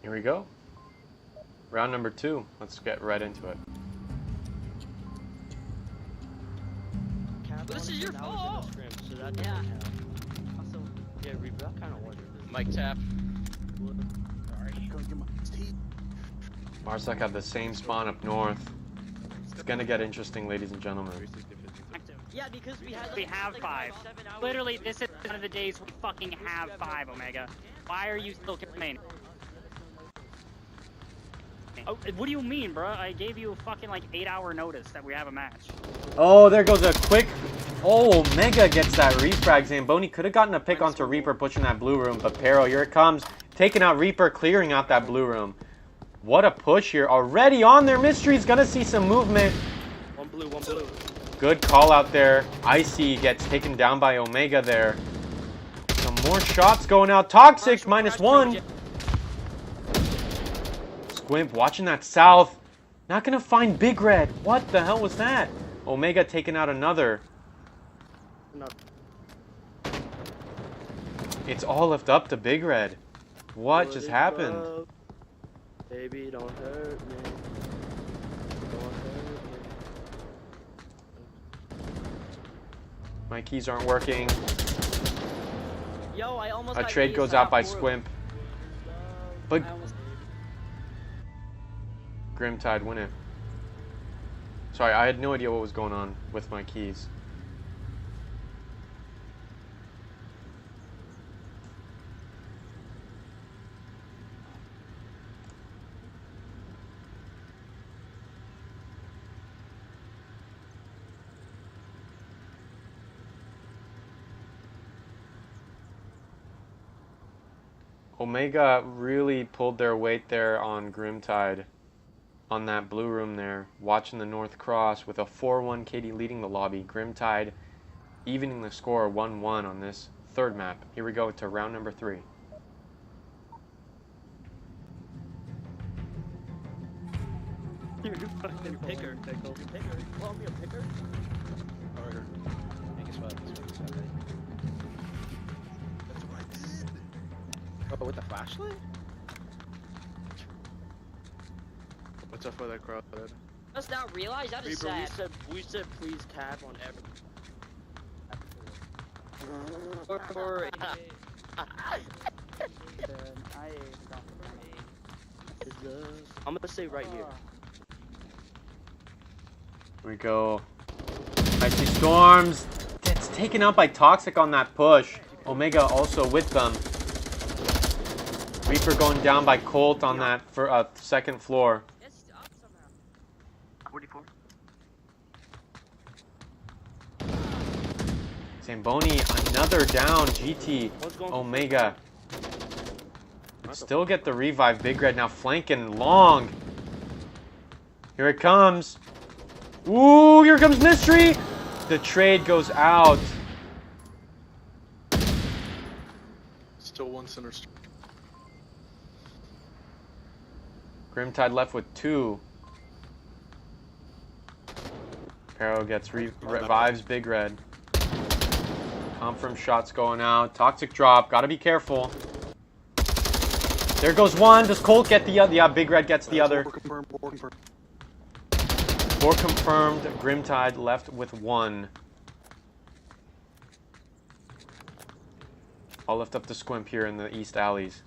Here we go. Round number 2. Let's get right into it. This is your fault. So that Yeah. Also, yeah, Reaper, I kind of wondered. Mic tap. Marsak had the same spawn up north. It's gonna get interesting, ladies and gentlemen. Yeah, because we had. We have like 5. 7 hours. Literally, this is one of the days we fucking have 5, Omega. Why are you still complaining? Oh, what do you mean, bro? I gave you a fucking like 8-hour notice that we have a match. Oh, there goes a quick... Oh, Omega gets that refrag. Zamboni could have gotten a pick onto Reaper pushing that blue room, but Pero, here it comes. Taking out Reaper, clearing out that blue room. What a push here. Already on there. Mystery's gonna see some movement. One blue, one blue. Good call out there. Icy gets taken down by Omega there. Some more shots going out. Toxic, -1. Squimp watching that south. Not gonna find Big Red. What the hell was that? Omega taking out another. No. It's all left up to Big Red. What just happened? Love. Baby, don't hurt me. Don't hurt me. My keys aren't working. Yo, I almost. A got trade A's goes out by for- Squimp. But I almost- Grimtide win it. Sorry, I had no idea what was going on with my keys. Omega really pulled their weight there on Grimtide. On that blue room there, watching the North Cross with a 4-1 KD leading the lobby. Grimtide evening the score 1-1 on this third map. Here we go to round number 3. You fucking picker. Pickle. Picker. Call me a picker? Make a spot. That's what I did. Oh, with the flashlight? What's up with that crowd? Just now realize that is Reaper, sad. we said please cap on every. Or- I'm gonna say right here. Here we go. Icy Storms. It's taken out by Toxic on that push. Omega also with them. Reaper going down by Colt on that for second floor. It's up somehow. 44. Zamboni, another down. GT, One's going for Omega. Still get the revive. Big Red now flanking long. Here it comes. Ooh, here comes Mystery. The trade goes out. Still one center. Grimtide left with 2. Arrow gets revives Big Red. Confirm shots going out. Toxic drop. Gotta be careful. There goes one. Does Colt get the other? Yeah, Big Red gets the other. 4 confirmed. Grimtide left with 1. I'll lift up the Squimp here in the east alleys.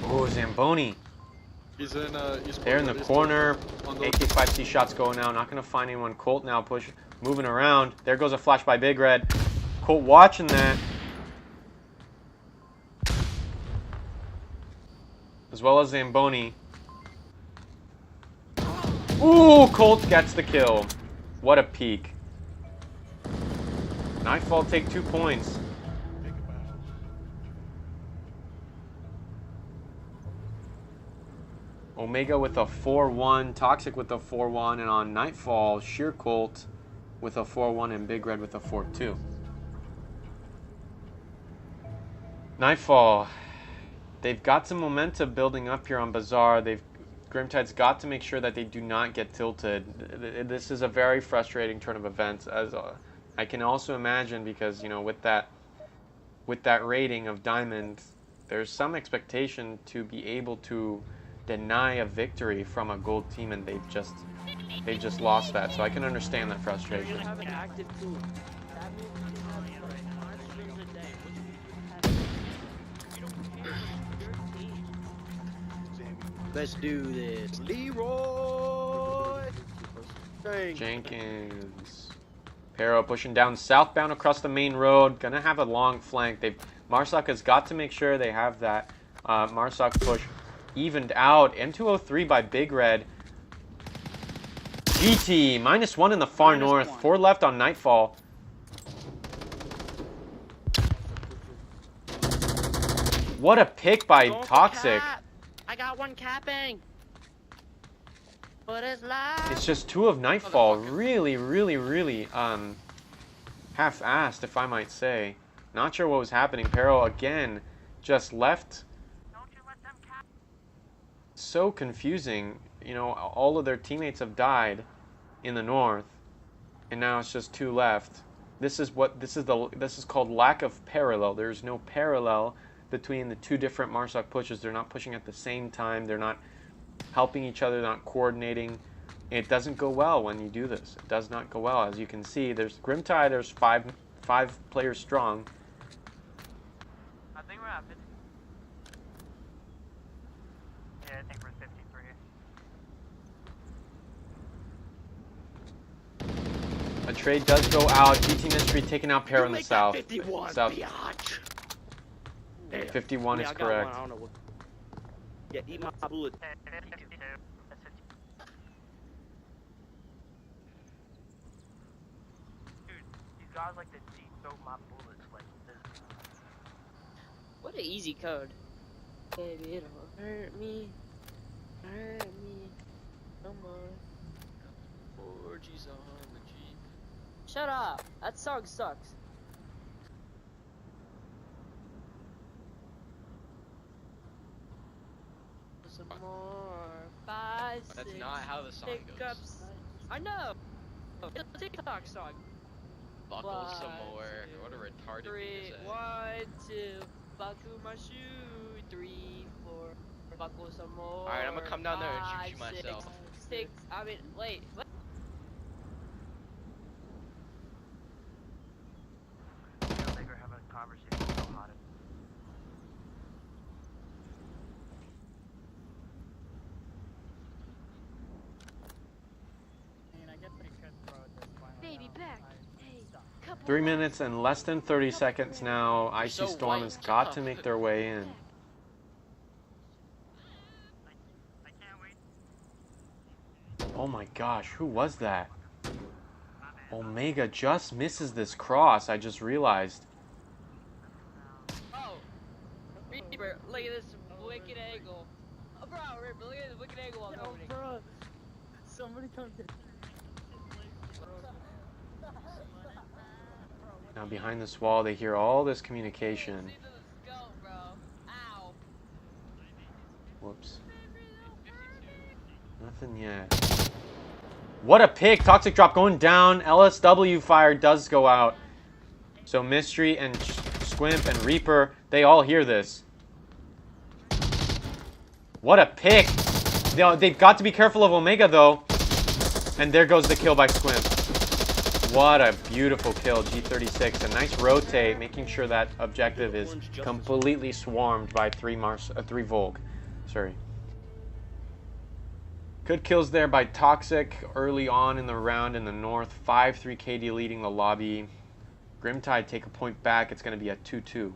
Oh, Zamboni. He's in, They're in the corner. AK-5C shots going out. Not going to find anyone. Colt now moving around. There goes a flash by Big Red. Colt watching that. As well as Zamboni. Ooh, Colt gets the kill. What a peek. Nightfall take 2 points. Omega with a 4-1, Toxic with a 4-1, and on Nightfall, Sheer Colt with a 4-1 and Big Red with a 4-2. Nightfall, they've got some momentum building up here on Bazaar. Grimtide's got to make sure that they do not get tilted. This is a very frustrating turn of events, as I can also imagine, because with that rating of Diamond, there's some expectation to be able to deny a victory from a gold team, and they've just lost that. So I can understand that frustration. You have an active team. That means you have like 5 streams a day. You don't care. Your team. Let's do this. Leroy Jenkins. Pero pushing down southbound across the main road. Gonna have a long flank. Marsoc has got to make sure they have that Marsoc push evened out. M203 by Big Red. GT, -1 in the far north. 4 left on Nightfall. What a pick by Toxic. I got 1 capping. But it's live. It's just 2 of Nightfall. Really, really, really half-assed, if I might say. Not sure what was happening. Pero again just left. So confusing. All of their teammates have died in the north, and now it's just 2 left. This is called lack of parallel. There's no parallel between the 2 different Marsoc pushes. They're not pushing at the same time. They're not helping each other, not coordinating. It doesn't go well when you do this. It does not go well. As you can see, there's Grimtide. There's five players strong. I think we're at 50. Yeah, I think we're 53. A trade does go out. GT Mystery taking out Pear in the south. 51, South. biatch. 51 is correct. I don't know what. Yeah, eat my bullet. That's 52. That's 52. Dude, these guys like to deep-throat my bullets like this. What an easy code. Baby, it don't hurt me. Hurt me. Come on. Orgies on the Jeep. Shut up. That song sucks. Some more. 5, 6. That's not how the song Pick goes. up. I know. It's a TikTok song. Buckle 1, some more. 2, What a retarded 3. thing to say. 1, 2. Buckle my shoe. 3, 4. Buckle some more. Alright, I'm gonna come down there and shoot you 5, 6, myself. 6. I mean, wait. What? I feel like we're having a conversation so hot. Baby back. Hey, 3 minutes and less than 30 seconds now. Icy So Storm white. has got to make their way in. I can't wait. Oh my gosh, who was that? Omega just misses this cross, I just realized. Oh, Reaper, look at this wicked angle. Oh, bro, Reaper, look at this wicked angle while Yo, opening. bro. Somebody come get. Now behind this wall, they hear all this communication. See through the scope, bro. Ow. Whoops. Nothing yet. What a pick! Toxic drop going down. LSW fire does go out. So Mystery and Squimp and Reaper, they all hear this. What a pick! They've got to be careful of Omega though. And there goes the kill by Squimp. What a beautiful kill, G36. A nice rotate, making sure that objective is completely swarmed by 3 Volk. Sorry. Good kills there by Toxic early on in the round in the north. 5-3 KD leading the lobby. Grimtide take a point back. It's going to be a 2-2.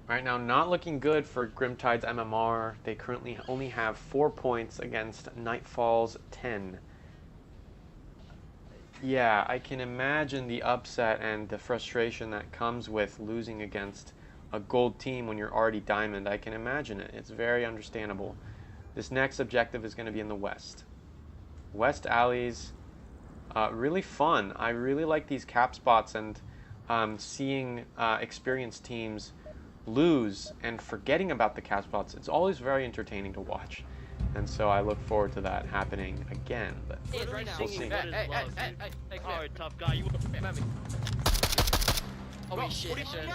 Right now, not looking good for Grimtide's MMR. They currently only have 4 points against Nightfall's 10. Yeah, I can imagine the upset and the frustration that comes with losing against a gold team when you're already diamond. I can imagine it. It's very understandable. This next objective is going to be in the west. West alleys, really fun. I really like these cap spots, and seeing experienced teams lose and forgetting about the cap spots, it's always very entertaining to watch. And so I look forward to that happening again. But It's right now. we'll see. Hey, Alright, tough guy. You. Holy shit, What are you doing?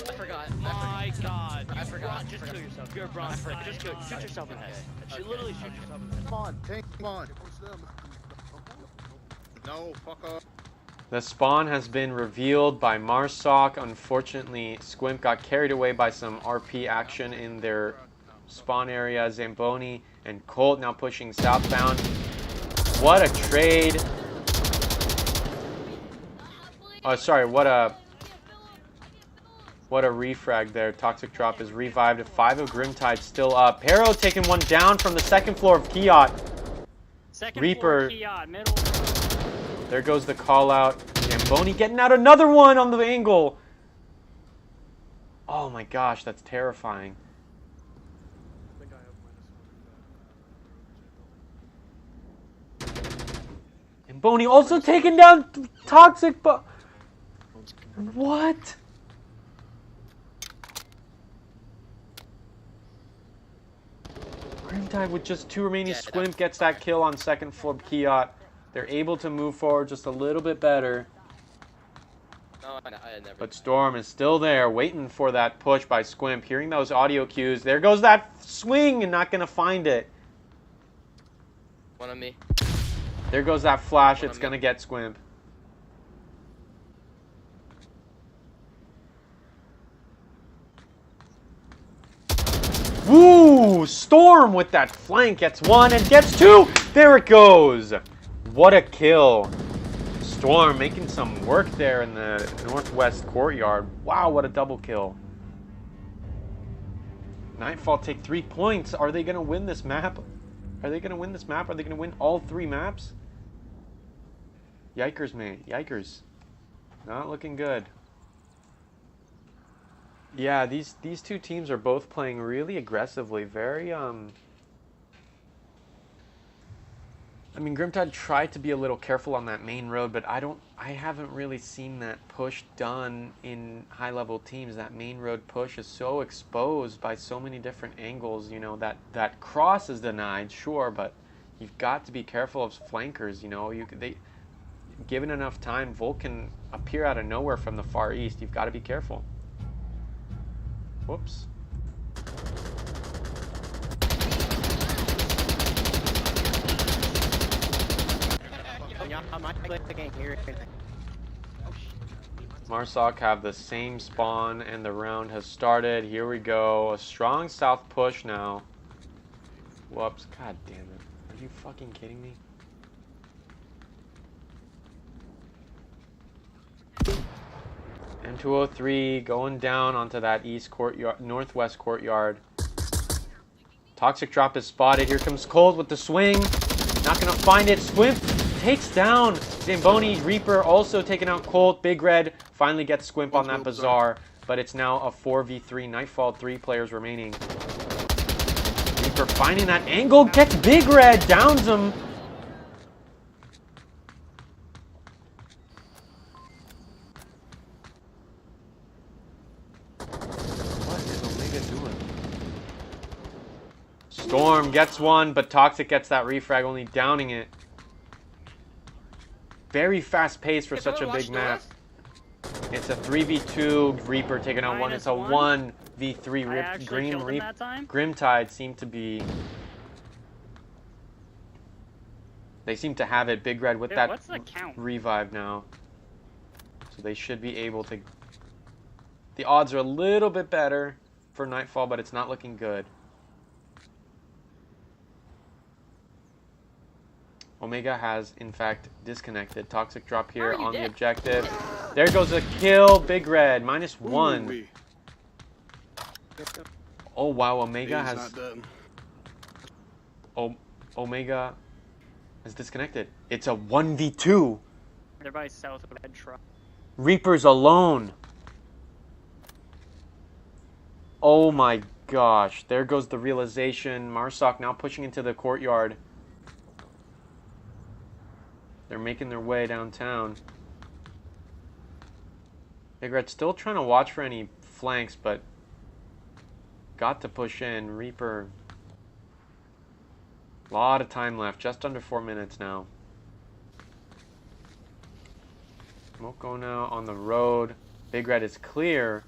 I forgot. My God. I forgot. Just kill yourself. You're a bronze freak. Just kill. Shoot yourself in the head. Okay. Literally shoot yourself in the head. Come on, tank, come on. No, fuck off. The spawn has been revealed by Marsoc. Unfortunately, Squimp got carried away by some RP action in their spawn area. Zamboni and Colt now pushing southbound. What a trade. Oh, sorry, what a refrag there. Toxic drop is revived. 5 of Grimtide still up. Pero taking one down from the second floor of Kiot. Second Reaper. floor, Kiot, middle. There goes the call out. Zamboni getting out another one on the angle. Oh my gosh, that's terrifying. Zamboni also taking down Toxic, but what? Grimtide with just 2 remaining. Squimp gets that kill on second floor Kiot. They're able to move forward just a little bit better. No, I never. But Storm is still there, waiting for that push by Squimp. Hearing those audio cues. There goes that swing and not going to find it. One on me. There goes that flash. It's going to get Squimp. Woo! Storm with that flank gets 1 and gets 2. There it goes. What a kill. Storm making some work there in the northwest courtyard. Wow, what a double kill. Nightfall take 3 points. Are they going to win this map? Are they going to win this map? Are they going to win all 3 maps? Yikers, man. Yikers. Not looking good. Yeah, these 2 teams are both playing really aggressively. Very, I mean, Grimtide tried to be a little careful on that main road, but I haven't really seen that push done in high-level teams. That main road push is so exposed by so many different angles. You know, that cross is denied, sure, but you've got to be careful of flankers. You know, given enough time, Volk can appear out of nowhere from the far east. You've got to be careful. Whoops. Marsoc have the same spawn and the round has started. Here we go. A strong south push now. Whoops. God damn it. Are you fucking kidding me? M203 going down onto that east courtyard, northwest courtyard. Toxic drop is spotted. Here comes Cold with the swing. Not going to find it. Squimp takes down Zamboni. Reaper also taking out Colt. Big Red finally gets Squimp on that Bazaar. But it's now a 4v3. Nightfall, 3 players remaining. Reaper finding that angle. Gets Big Red. Downs him. What is Omega doing? Storm gets one, but Toxic gets that refrag, only downing it. Very fast pace for such a big map. It's a 3v2, Reaper taking out one. It's a 1v3. Grimtide seem to be... They seem to have it. Big Red with that revive now. So they should be able to... The odds are a little bit better for Nightfall, but it's not looking good. Omega has, in fact, disconnected. Toxic drop here on the objective. There goes a kill. Big Red, -1. Oh, wow. Omega has... Omega has disconnected. It's a 1v2. Everybody south of Red Truck. Reaper's alone. Oh my gosh. There goes the realization. Marsoc now pushing into the courtyard. They're making their way downtown. Big Red still trying to watch for any flanks, but got to push in. Reaper. A lot of time left. Just under 4 minutes now. Smoko now on the road. Big Red is clear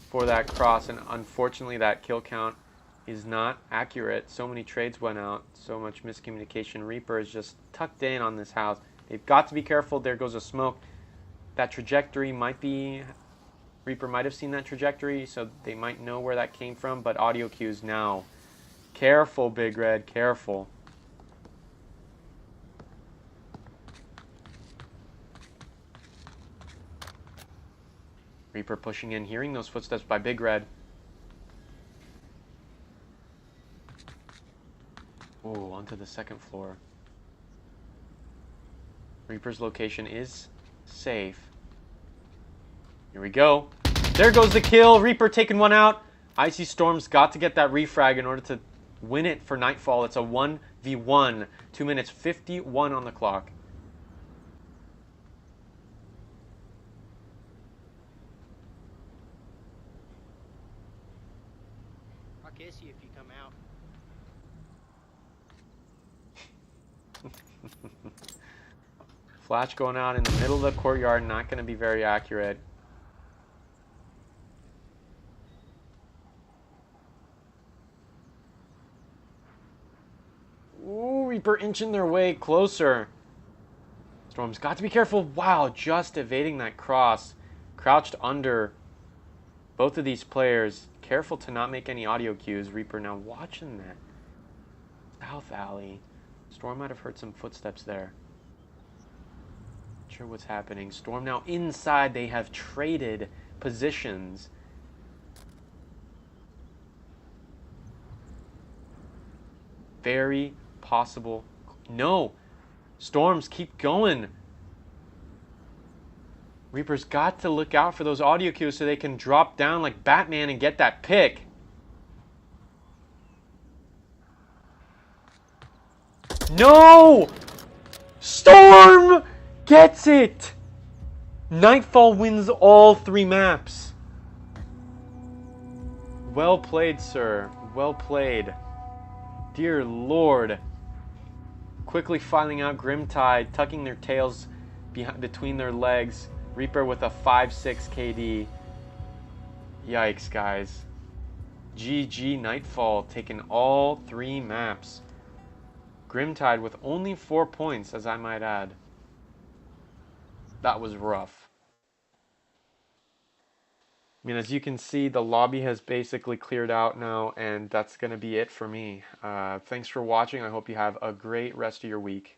for that cross, and unfortunately that kill count is not accurate. So many trades went out. So much miscommunication. Reaper is just tucked in on this house. They've got to be careful. There goes a smoke. That trajectory might be... Reaper might have seen that trajectory, so they might know where that came from, but audio cues now. Careful, Big Red. Careful. Reaper pushing in, hearing those footsteps by Big Red. Oh, onto the second floor. Reaper's location is safe. Here we go. There goes the kill. Reaper taking one out. Icy Storm's got to get that refrag in order to win it for Nightfall. It's a 1v1. 2 minutes 51 on the clock. I'll kiss you if you come out. Flash going out in the middle of the courtyard, not going to be very accurate. Ooh, Reaper inching their way closer. Storm's got to be careful. Wow, just evading that cross. Crouched under both of these players. Careful to not make any audio cues. Reaper now watching that. South alley. Storm might have heard some footsteps there. Not sure what's happening. Storm now inside. They have traded positions. Very possible. No. Storms keep going. Reaper's got to look out for those audio cues so they can drop down like Batman and get that pick. No! Storm gets it! Nightfall wins all 3 maps. Well played, sir. Well played. Dear Lord. Quickly filing out Grimtide, tucking their tails between their legs. Reaper with a 5-6 KD. Yikes, guys. GG Nightfall taking all 3 maps. Grimtide with only 4 points, as I might add. That was rough. I mean, as you can see, the lobby has basically cleared out now, and that's going to be it for me. Thanks for watching. I hope you have a great rest of your week.